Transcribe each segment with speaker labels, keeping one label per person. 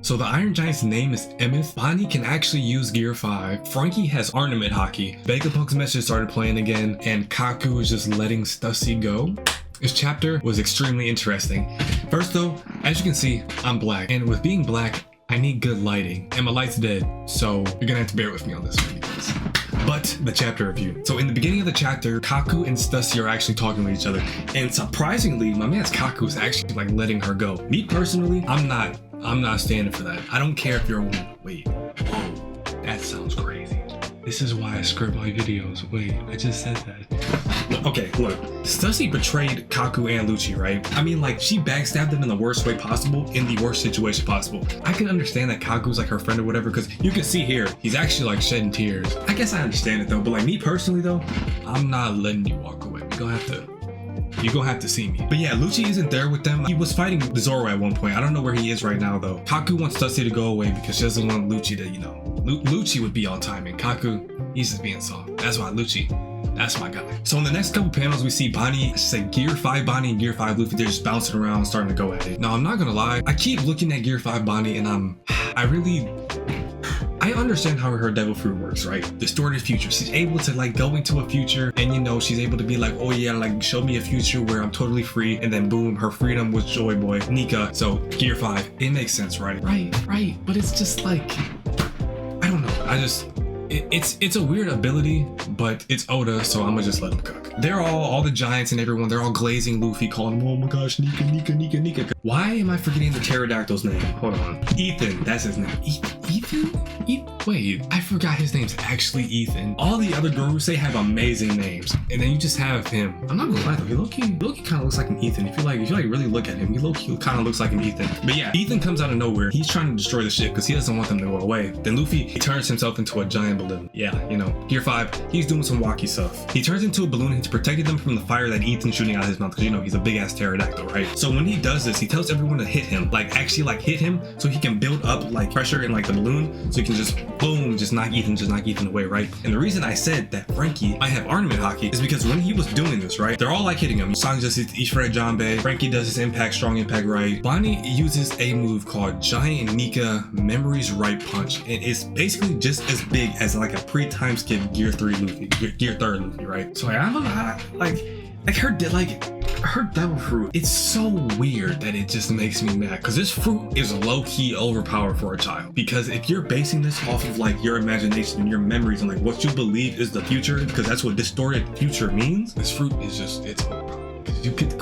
Speaker 1: So the Iron Giant's name is Emeth. Bonnie can actually use Gear 5. Frankie has Ornament Hockey. Vegapunk's message started playing again, and Kaku is just letting Stussy go. This chapter was extremely interesting. First though, as you can see, I'm black, and with being black, I need good lighting, and my light's dead, so you're gonna have to bear with me on this one. But the chapter review. So in the beginning of the chapter, Kaku and Stussy are actually talking to each other, and surprisingly, my man's Kaku is actually like letting her go. Me personally, I'm not standing for that. I don't care if you're a woman. Wait, whoa, that sounds crazy. This is why I script my videos. Wait, I just said that. Okay, look. Stussy betrayed Kaku and Lucci, right? I mean, like, she backstabbed them in the worst way possible, in the worst situation possible. I can understand that Kaku's like her friend or whatever, because you can see here, he's actually like shedding tears. I guess I understand it though, but like me personally though, I'm not letting you walk away. You're gonna have to see me. But yeah, Lucci isn't there with them. He was fighting Zoro at one point. I don't know where he is right now though. Kaku wants Stussy to go away because she doesn't want Lucci to, you know, Lucci would be on time, and Kaku, he's just being soft. That's why Lucci, that's my guy. So in the next couple panels, we see Bonnie, I should say Gear 5 Bonnie and Gear 5 Luffy. They're just bouncing around, starting to go at it. Now, I'm not gonna lie. I keep looking at Gear 5 Bonnie and I understand how her devil fruit works, right? Distorted future. She's able to like go into a future and, you know, she's able to be like, oh yeah, like show me a future where I'm totally free, and then boom, her freedom was Joy Boy, Nika. So Gear 5, it makes sense, right? Right. But it's just like, I don't know. It's a weird ability, but it's Oda, so I'm gonna just let him cook. They're all the giants and everyone, they're all glazing Luffy, calling him, oh my gosh, Nika. Why am I forgetting the pterodactyl's name? Hold on. Ethan, that's his name. Ethan? Wait, I forgot his name's actually Ethan. All the other Gorosei have amazing names, and then you just have him. I'm not gonna lie though, he low-key kind of looks like an Ethan. If you like really look at him, he low-key kind of looks like an Ethan. But yeah, Ethan comes out of nowhere. He's trying to destroy the ship because he doesn't want them to go away. Then Luffy, he turns himself into a giant balloon. Yeah, you know, Gear 5, he's doing some wacky stuff. He turns into a balloon and he's protecting them from the fire that Ethan's shooting out of his mouth, because you know he's a big ass pterodactyl, right? So when he does this, he tells everyone to hit him, like actually like hit him, so he can build up like pressure in like the balloon, so he can just boom, just knock Ethan away, right? And the reason I said that Frankie might have Ornament Hockey is because when he was doing this, right, they're all like hitting him. Sanji does his Ishfred Janbei, Frankie does his impact, strong impact, right? Bonnie uses a move called Giant Nika Memories Right Punch, and it's basically just as big as like a pre-time skip Gear 3 Luffy, Gear 3 Luffy, right? So I don't know, like her devil fruit, it's so weird that it just makes me mad, because this fruit is low-key overpowered for a child. Because if you're basing this off of like your imagination and your memories and like what you believe is the future, because that's what distorted future means, this fruit is just, it's overpowered. You could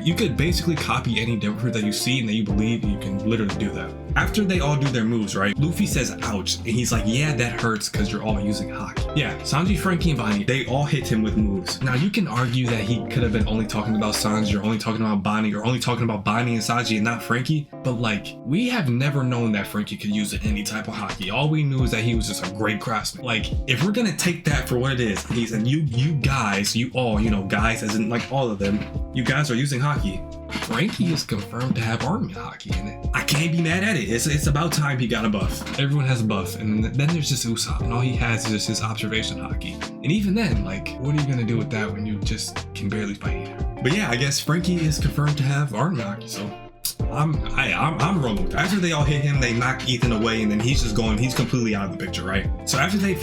Speaker 1: you could basically copy any devil fruit that you see and that you believe, and you can literally do that. After they all do their moves, right, Luffy says ouch, and he's like, yeah, that hurts because you're all using Haki. Yeah, Sanji, Frankie, and Bonnie, they all hit him with moves. Now you can argue that he could have been only talking about Sanji, or only talking about Bonnie, or only talking about Bonnie and Sanji and not Frankie, but like, we have never known that Frankie could use any type of Haki. All we knew is that he was just a great craftsman. Like, if we're gonna take that for what it is, and he's, and you guys, you all, you know, guys as in like all of them, you guys are using Haki. Frankie is confirmed to have Ornament Hockey in it. I can't be mad at it. It's about time he got a buff. Everyone has a buff, and then there's just Usopp, and all he has is just his observation Hockey. And even then, like, what are you gonna do with that when you just can barely fight either? But yeah, I guess Frankie is confirmed to have Ornament Hockey, so I'm rolling with it. After they all hit him, they knock Ethan away, and then he's completely out of the picture, right? So after they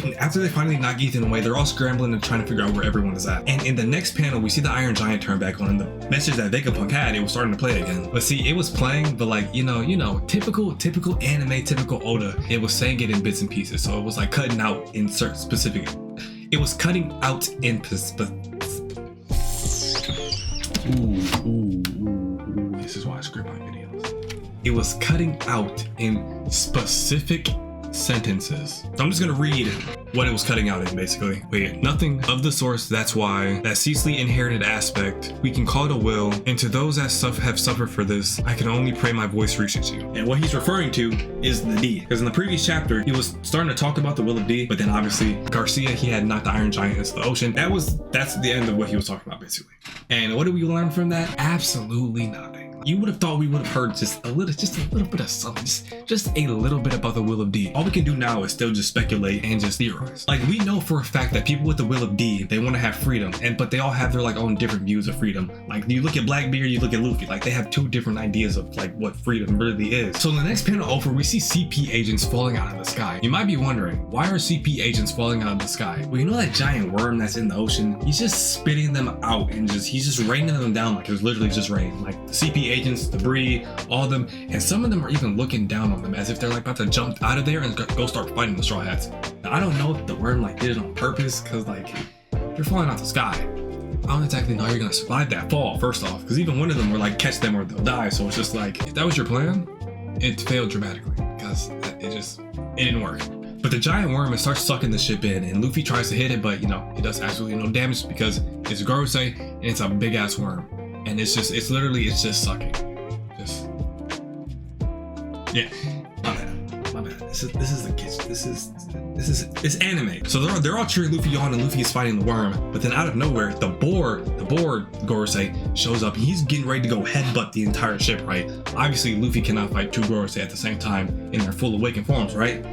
Speaker 1: finally knock Ethan away, they're all scrambling and trying to figure out where everyone is at. And in the next panel, we see the Iron Giant turn back on, and the message that Vegapunk had, it was starting to play again. But see, it was playing, but like, you know, typical anime, typical Oda, it was saying it in bits and pieces. So it was like cutting out in certain specific, it was cutting out in this is why I script my videos. It was cutting out in specific sentences. So I'm just gonna read what it was cutting out in, basically. Wait, nothing of the source, that's why, that ceaselessly inherited aspect, we can call it a will, and to those that have suffered for this, I can only pray my voice reaches you. And what he's referring to is the D, because in the previous chapter, he was starting to talk about the will of D, but then obviously Garcia, he had knocked the Iron Giant into the ocean. That's the end of what he was talking about, basically. And what did we learn from that? Absolutely nothing. You would have thought we would have heard just a little bit of something, just a little bit about the Will of D. All we can do now is still just speculate and just theorize. Like, we know for a fact that people with the Will of D, they want to have freedom, but they all have their like own different views of freedom. Like, you look at Blackbeard, you look at Luffy, like they have two different ideas of like what freedom really is. So in the next panel over, we see CP agents falling out of the sky. You might be wondering, why are CP agents falling out of the sky? Well, you know that giant worm that's in the ocean? He's just spitting them out and he's just raining them down like it was literally just rain. Like the CP agents, debris, all of them, and some of them are even looking down on them as if they're like about to jump out of there and go start fighting the Straw Hats. Now, I don't know if the worm like did it on purpose, because like they're falling out the sky. I don't exactly know how you're gonna survive that fall, first off, because even one of them were like catch them or they'll die. So it's just like, if that was your plan, it failed dramatically because it didn't work. But the giant worm, it starts sucking the ship in, and Luffy tries to hit it, but you know, it does absolutely no damage because it's Gorosei and it's a big ass worm, and it's just sucking. Yeah, my bad. This is the kitchen. It's anime. So they're all cheering Luffy on, and Luffy is fighting the worm. But then out of nowhere, the boar Gorosei shows up. He's getting ready to go headbutt the entire ship, right? Obviously, Luffy cannot fight two Gorosei at the same time in their full awakened forms, right?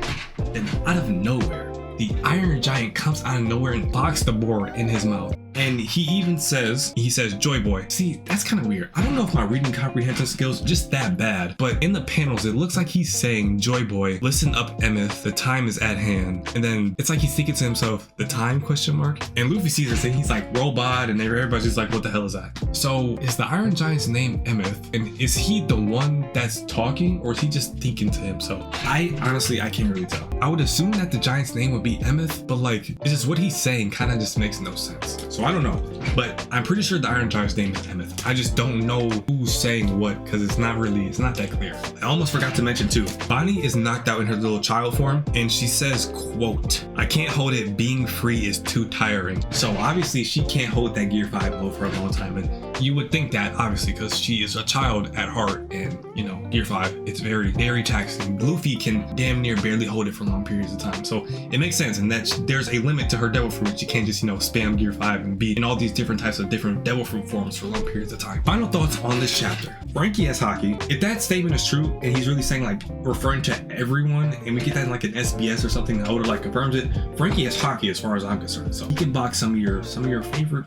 Speaker 1: And out of nowhere, the Iron Giant comes out of nowhere and locks the boar in his mouth. And he even says, Joy Boy. See, that's kind of weird. I don't know if my reading comprehension skills are just that bad, but in the panels, it looks like he's saying, Joy Boy, listen up, Emeth, the time is at hand. And then it's like he's thinking to himself, the time, question mark? And Luffy sees this and he's like, robot, and everybody's just like, what the hell is that? So is the Iron Giant's name Emeth? And is he the one that's talking, or is he just thinking to himself? I honestly can't really tell. I would assume that the Giant's name would be Emeth, but like, it's just what he's saying kind of just makes no sense. So I don't know, but I'm pretty sure the Iron Giant's name is Emeth. I just don't know who's saying what, because it's not that clear. I almost forgot to mention too, Bonnie is knocked out in her little child form, and she says, quote, I can't hold it, being free is too tiring. So obviously she can't hold that Gear 5 low for a long time, and you would think that obviously because she is a child at heart, and you know, Gear 5, it's very, very taxing. Luffy can damn near barely hold it for long periods of time. So it makes sense, and that there's a limit to her devil fruit. She can't just, you know, spam Gear 5 and be in all these different types of different devil fruit forms for long periods of time. Final thoughts on this chapter. Frankie has hockey. If that statement is true and he's really saying like referring to everyone, and we get that in like an SBS or something that would like confirms it, Frankie has hockey as far as I'm concerned. So he can box some of your favorite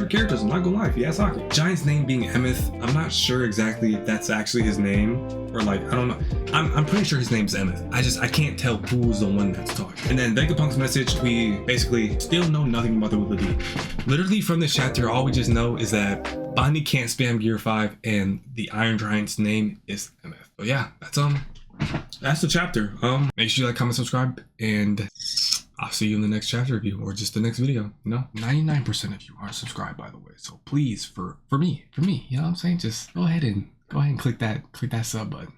Speaker 1: characters. I'm not gonna lie, if he has hockey. Giant's name being Emeth, I'm not sure exactly if that's actually his name, or like, I don't know. I'm pretty sure his name's Emeth. I can't tell who's the one that's talking. And then Vegapunk's message, we basically still know nothing about the Will of D. Literally from this chapter, all we just know is that Bonnie can't spam Gear 5 and the Iron Giant's name is Emeth. But yeah, that's the chapter. Make sure you like, comment, subscribe, and I'll see you in the next chapter review or just the next video. You know, 99% of you are subscribed, by the way. So please, for me, you know what I'm saying? Just go ahead and click that sub button.